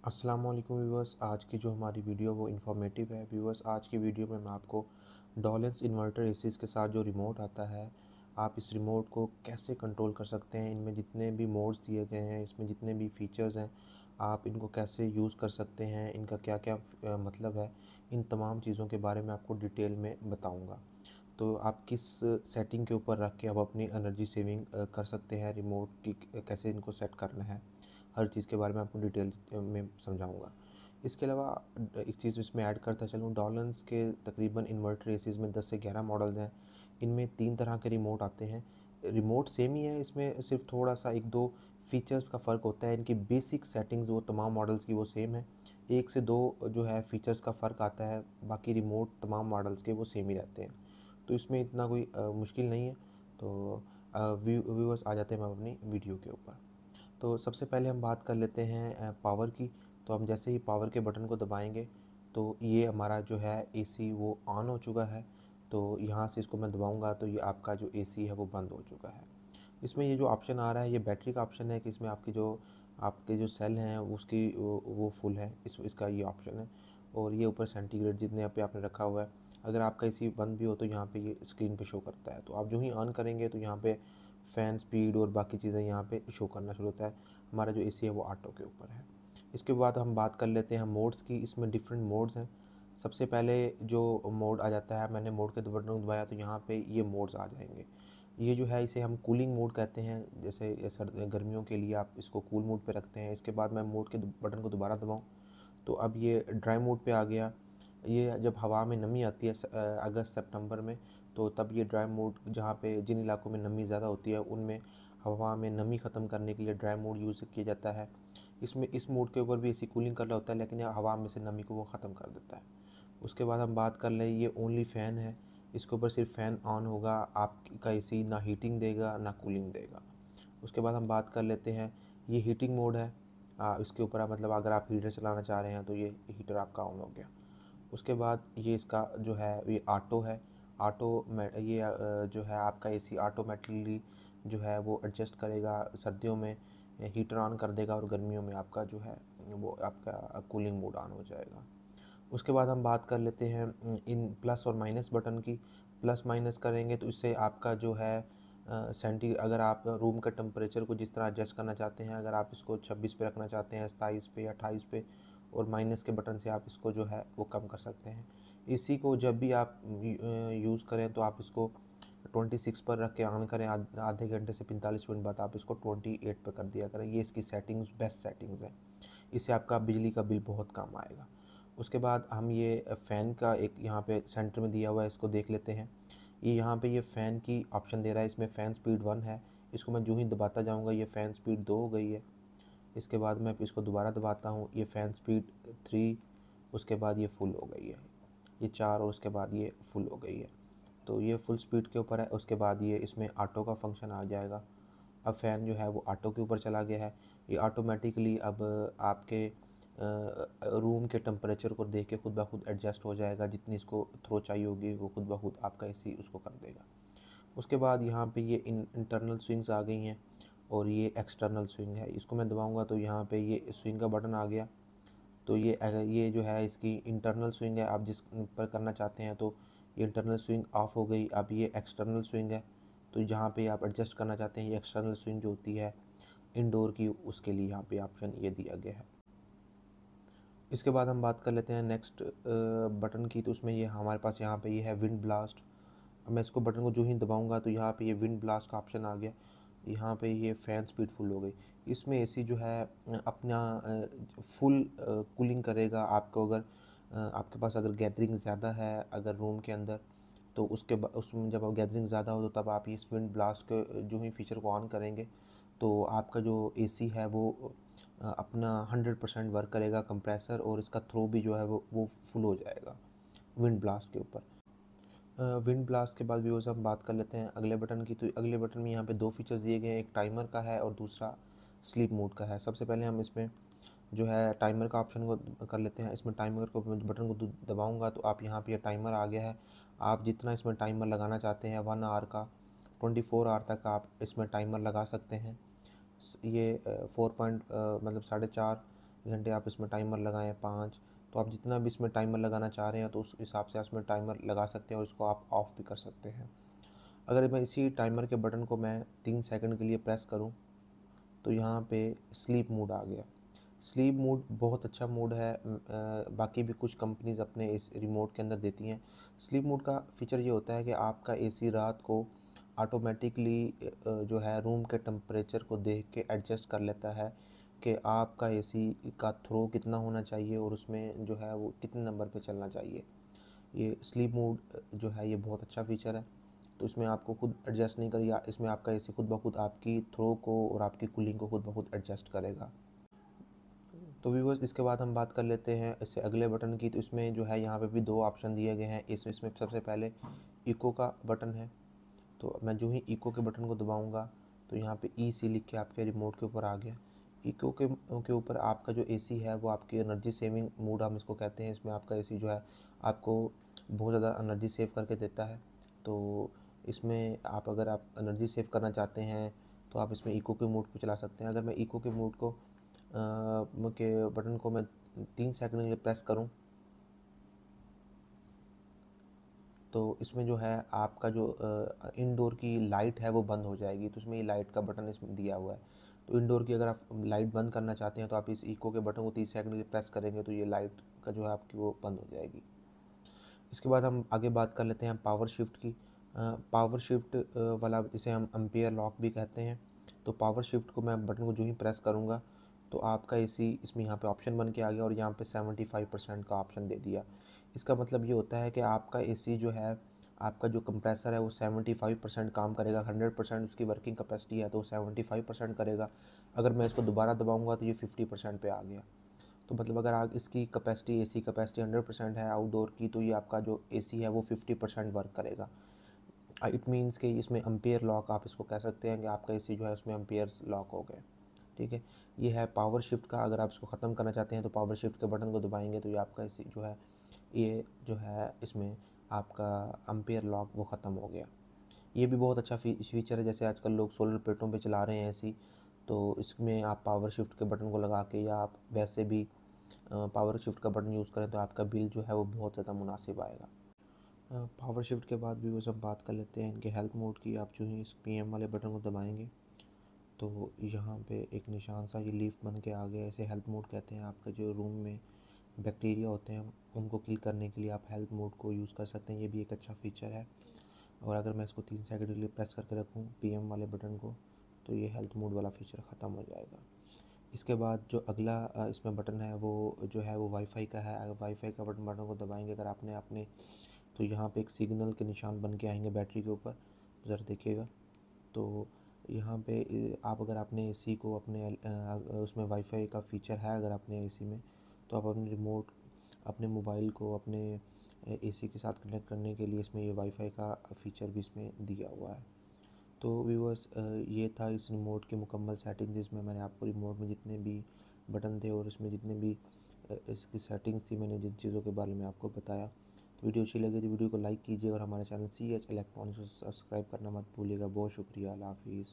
अस्सलाम वालेकुम व्यूअर्स। आज की जो हमारी वीडियो वो इन्फॉर्मेटिव है व्यूअर्स। आज की वीडियो में मैं आपको डॉलेंस इन्वर्टर एसीज़ के साथ जो रिमोट आता है, आप इस रिमोट को कैसे कंट्रोल कर सकते हैं, इनमें जितने भी मोड्स दिए गए हैं, इसमें जितने भी फीचर्स हैं, आप इनको कैसे यूज़ कर सकते हैं, इनका क्या क्या मतलब है, इन तमाम चीज़ों के बारे में आपको डिटेल में बताऊँगा। तो आप किस सेटिंग के ऊपर रख के आप अपनी एनर्जी सेविंग कर सकते हैं, रिमोट की कैसे इनको सेट करना है, हर चीज़ के बारे में आपको डिटेल में समझाऊंगा। इसके अलावा एक चीज़ इसमें ऐड करता चलूँ, डॉलन्स के तकरीबन इन्वर्टर एसीज़ में 10 से 11 मॉडल्स हैं। इनमें 3 तरह के रिमोट आते हैं। रिमोट सेम ही है, इसमें सिर्फ थोड़ा सा एक दो फीचर्स का फ़र्क होता है। इनकी बेसिक सेटिंग्स वो तमाम मॉडल्स की वो सेम है। 1 से 2 जो है फीचर्स का फ़र्क आता है, बाकी रिमोट तमाम मॉडल्स के वो सेम ही रहते हैं। तो इसमें इतना कोई मुश्किल नहीं है। तो व्यूअर्स आ जाते हैं हम अपनी वीडियो के ऊपर। तो सबसे पहले हम बात कर लेते हैं पावर की। तो हम जैसे ही पावर के बटन को दबाएंगे तो ये हमारा जो है एसी वो ऑन हो चुका है। तो यहाँ से इसको मैं दबाऊंगा तो ये आपका जो एसी है वो बंद हो चुका है। इसमें ये जो ऑप्शन आ रहा है ये बैटरी का ऑप्शन है कि इसमें आपके जो सेल हैं उसकी वो फुल है, इसका ये ऑप्शन है। और ये ऊपर सेंटीग्रेड जितने पे आपने रखा हुआ है, अगर आपका एसी बंद भी हो तो यहाँ पे ये स्क्रीन पे शो करता है। तो आप जो ही ऑन करेंगे तो यहाँ पे फ़ैन स्पीड और बाकी चीज़ें यहाँ पे शो करना शुरू होता है। हमारा जो एसी है वो ऑटो के ऊपर है। इसके बाद हम बात कर लेते हैं मोड्स की। इसमें डिफरेंट मोड्स हैं। सबसे पहले जो मोड आ जाता है, मैंने मोड के बटन को दबाया तो यहाँ पे ये मोड्स आ जाएंगे। ये जो है इसे हम कूलिंग मोड कहते हैं। जैसे गर्मियों के लिए आप इसको कूल मोड पे रखते हैं। इसके बाद मैं मोड के बटन को दोबारा दबाऊँ तो अब ये ड्राई मोड पे आ गया। ये जब हवा में नमी आती है अगस्त सितंबर में, तो तब ये ड्राई मोड, जहाँ पे जिन इलाकों में नमी ज़्यादा होती है उनमें हवा में नमी ख़त्म करने के लिए ड्राई मोड यूज़ किया जाता है। इसमें इस मोड के ऊपर भी ऐसी कूलिंग कर रहा होता है, लेकिन यह हवा में से नमी को वो ख़त्म कर देता है। उसके बाद हम बात कर लें, ये ओनली फ़ैन है। इसके ऊपर सिर्फ फ़ैन ऑन होगा, आपका एसी ना हीटिंग देगा ना कूलिंग देगा। उसके बाद हम बात कर लेते हैं, ये हीटिंग मोड है। इसके ऊपर आप मतलब अगर आप हीटर चलाना चाह रहे हैं तो ये हीटर आपका ऑन हो गया। उसके बाद ये इसका जो है ये ऑटो है। ऑटो में ये जो है आपका एसी ऑटोमेटिकली जो है वो एडजस्ट करेगा। सर्दियों में हीटर ऑन कर देगा और गर्मियों में आपका जो है वो आपका कूलिंग मोड ऑन हो जाएगा। उसके बाद हम बात कर लेते हैं इन प्लस और माइनस बटन की। प्लस माइनस करेंगे तो इससे आपका जो है अगर आप रूम का टेम्परेचर को जिस तरह एडजस्ट करना चाहते हैं, अगर आप इसको 26 पे रखना चाहते हैं, 27 पे या 28 पे, और माइनस के बटन से आप इसको जो है वो कम कर सकते हैं। इसी को जब भी आप यूज़ करें तो आप इसको 26 पर रख के ऑन करें। आधे घंटे से 45 मिनट बाद आप इसको 28 पर कर दिया करें। ये इसकी सेटिंग्स बेस्ट सेटिंग्स हैं। इससे आपका बिजली का बिल बहुत कम आएगा। उसके बाद हम ये फ़ैन का एक यहाँ पे सेंटर में दिया हुआ है, इसको देख लेते हैं। ये यहाँ पे ये फ़ैन की ऑप्शन दे रहा है। इसमें फ़ैन स्पीड 1 है। इसको मैं जो ही दबाता जाऊँगा ये फ़ैन स्पीड 2 हो गई है। इसके बाद मैं इसको दोबारा दबाता हूँ, ये फ़ैन स्पीड 3, उसके बाद ये फुल हो गई है। ये 4 और उसके बाद ये फुल हो गई है। तो ये फुल स्पीड के ऊपर है। उसके बाद ये इसमें ऑटो का फंक्शन आ जाएगा। अब फ़ैन जो है वो ऑटो के ऊपर चला गया है। ये ऑटोमेटिकली अब आपके रूम के टेम्परेचर को देख के खुद ब खुद एडजस्ट हो जाएगा। जितनी इसको थ्रो चाहिए होगी वो खुद ब खुद आपका एसी उसको कर देगा। उसके बाद यहाँ पे ये इंटरनल स्विंग्स आ गई हैं और ये एक्सटर्नल स्विंग है। इसको मैं दबाऊँगा तो यहाँ पे ये स्विंग का बटन आ गया। तो ये जो है इसकी इंटरनल स्विंग है। आप जिस पर करना चाहते हैं तो ये इंटरनल स्विंग ऑफ हो गई। अब ये एक्सटर्नल स्विंग है। तो जहाँ पे आप एडजस्ट करना चाहते हैं ये एक्सटर्नल स्विंग जो होती है इंडोर की, उसके लिए यहाँ पे ऑप्शन ये दिया गया है। इसके बाद हम बात कर लेते हैं नेक्स्ट बटन की। तो उसमें ये हमारे पास यहाँ पे ये है विंड ब्लास्ट। अब मैं इसको बटन को जो ही दबाऊंगा तो यहाँ पे ये विंड ब्लास्ट का ऑप्शन आ गया। यहाँ पे ये फ़ैन स्पीड फुल हो गई। इसमें एसी जो है अपना फुल कूलिंग करेगा। आपको अगर आपके पास अगर गैदरिंग ज़्यादा है अगर रूम के अंदर, तो उसमें जब आप गैदरिंग ज़्यादा हो तो तब आप इस विंड ब्लास्ट के जो ही फीचर को ऑन करेंगे तो आपका जो एसी है वो अपना 100% वर्क करेगा कंप्रेसर, और इसका थ्रो भी जो है वो फुल हो जाएगा विंड ब्लास्ट के ऊपर। विंड ब्लास्ट के बाद व्यूअर्स हम बात कर लेते हैं अगले बटन की। तो अगले बटन में यहाँ पे दो फीचर्स दिए गए हैं, एक टाइमर का है और दूसरा स्लीप मोड का है। सबसे पहले हम इसमें जो है टाइमर का ऑप्शन को कर लेते हैं। इसमें टाइमर को बटन को दबाऊंगा तो आप यहाँ पे ये टाइमर आ गया है। आप जितना इसमें टाइमर लगाना चाहते हैं 1 आवर का, 24 आवर तक आप इसमें टाइमर लगा सकते हैं। ये 4 पॉइंट मतलब 4.5 घंटे आप इसमें टाइमर लगाएं 5, तो आप जितना भी इसमें टाइमर लगाना चाह रहे हैं तो उस हिसाब से आप इसमें टाइमर लगा सकते हैं और इसको आप ऑफ़ भी कर सकते हैं। अगर मैं इसी टाइमर के बटन को मैं 3 सेकंड के लिए प्रेस करूं तो यहाँ पे स्लीप मोड आ गया। स्लीप मोड बहुत अच्छा मोड है। बाकी भी कुछ कंपनीज़ अपने इस रिमोट के अंदर देती हैं। स्लीप मोड का फ़ीचर ये होता है कि आपका एसी रात को ऑटोमेटिकली जो है रूम के टेम्परेचर को देख के एडजस्ट कर लेता है कि आपका एसी का थ्रो कितना होना चाहिए और उसमें जो है वो कितने नंबर पे चलना चाहिए। ये स्लीप मोड जो है ये बहुत अच्छा फ़ीचर है। तो इसमें आपको खुद एडजस्ट नहीं करेगा, इसमें आपका एसी खुद ब खुद आपकी थ्रो को और आपकी कूलिंग को खुद ब खुद एडजस्ट करेगा। तो व्यूअर्स, इसके बाद हम बात कर लेते हैं इससे अगले बटन की। तो इसमें जो है यहाँ पे भी 2 ऑप्शन दिए गए हैं। इसमें सबसे पहले इको का बटन है। तो मैं जो ही इको के बटन को दबाऊँगा तो यहाँ पे ईसी लिख के आपके रिमोट के ऊपर आ गया। इको के ऊपर आपका जो एसी है वो आपकी एनर्जी सेविंग मोड हम इसको कहते हैं। इसमें आपका एसी जो है आपको बहुत ज़्यादा एनर्जी सेव करके देता है। तो इसमें अगर आप एनर्जी सेव करना चाहते हैं तो आप इसमें इको के मोड को चला सकते हैं। अगर मैं इको के मोड को के बटन को मैं 3 सेकंड के लिए प्रेस करूं तो इसमें जो है आपका जो इनडोर की लाइट है वो बंद हो जाएगी। तो इसमें ये लाइट का बटन इसमें दिया हुआ है। तो इनडोर की अगर आप लाइट बंद करना चाहते हैं तो आप इस इको के बटन को 30 सेकंड के लिए प्रेस करेंगे तो ये लाइट का जो है आपकी वो बंद हो जाएगी। इसके बाद हम आगे बात कर लेते हैं पावर शिफ्ट की। पावर शिफ्ट वाला जिसे हम एम्पियर लॉक भी कहते हैं। तो पावर शिफ्ट को मैं बटन को जो ही प्रेस करूँगा तो आपका एसी इसमें यहाँ पे ऑप्शन बन के आ गया और यहाँ पे 75% का ऑप्शन दे दिया। इसका मतलब ये होता है कि आपका एसी जो है, आपका जो कंप्रेसर है वो 75% काम करेगा। 100% उसकी वर्किंग कैपेसिटी है तो 75% करेगा। अगर मैं इसको दोबारा दबाऊँगा तो ये 50% पे आ गया। तो मतलब अगर आप इसकी कैपेसिटी एसी कैपेसिटी 100% है आउटडोर की तो ये आपका जो एसी है वो 50% वर्क करेगा। इट मीन्स कि इसमें एम्पियर लॉक आप इसको कह सकते हैं कि आपका एसी जो है उसमें एम्पियर लॉक हो गए। ठीक है, ये है पावर शिफ्ट का। अगर आप इसको ख़त्म करना चाहते हैं तो पावर शिफ्ट के बटन को दबाएंगे तो ये आपका एसी जो है, ये जो है इसमें आपका एम्पियर लॉक वो ख़त्म हो गया। ये भी बहुत अच्छा फीचर है। जैसे आजकल लोग सोलर प्लेटों पे चला रहे हैं एसी, तो इसमें आप पावर शिफ्ट के बटन को लगा के या आप वैसे भी पावर शिफ्ट का बटन यूज़ करें तो आपका बिल जो है वो बहुत ज़्यादा मुनासिब आएगा। पावर शिफ्ट के बाद भी वो सब बात कर लेते हैं इनके हेल्थ मोड की। आप जो ही इस पीएम वाले बटन को दबाएंगे तो यहाँ पे एक निशान सा ये लीफ बन के आ गया। इसे हेल्थ मोड कहते हैं। आपके जो रूम में बैक्टीरिया होते हैं उनको किल करने के लिए आप हेल्थ मोड को यूज़ कर सकते हैं। ये भी एक अच्छा फ़ीचर है। और अगर मैं इसको 3 सेकंड के लिए प्रेस करके रखूँ पीएम वाले बटन को तो ये हेल्थ मोड वाला फ़ीचर ख़त्म हो जाएगा। इसके बाद जो अगला इसमें बटन है वो जो है वो वाईफाई का है। अगर वाईफाई का बटन को दबाएंगे अगर आपने अपने, तो यहाँ पे एक सिग्नल के निशान बन के आएंगे बैटरी के ऊपर, ज़रा देखिएगा। तो यहाँ पे आप अगर आपने एसी को अपने उसमें वाईफाई का फ़ीचर है अगर आपने एसी में, तो आप अपने रिमोट अपने मोबाइल को अपने एसी के साथ कनेक्ट करने के लिए इसमें ये वाईफाई का फ़ीचर भी इसमें दिया हुआ है। तो व्यूअर्स, ये था इस रिमोट की मुकम्मल सेटिंग जिसमें मैंने आपको रिमोट में जितने भी बटन थे और इसमें जितने भी इसकी सेटिंग्स थी मैंने जिन चीज़ों के बारे में आपको बताया। तो वीडियो अच्छी लगी तो वीडियो को लाइक कीजिए और हमारे चैनल CH इलेक्ट्रॉनिक्स को सब्सक्राइब करना मत भूलिएगा। बहुत शुक्रिया। अल्लाह हाफिज़।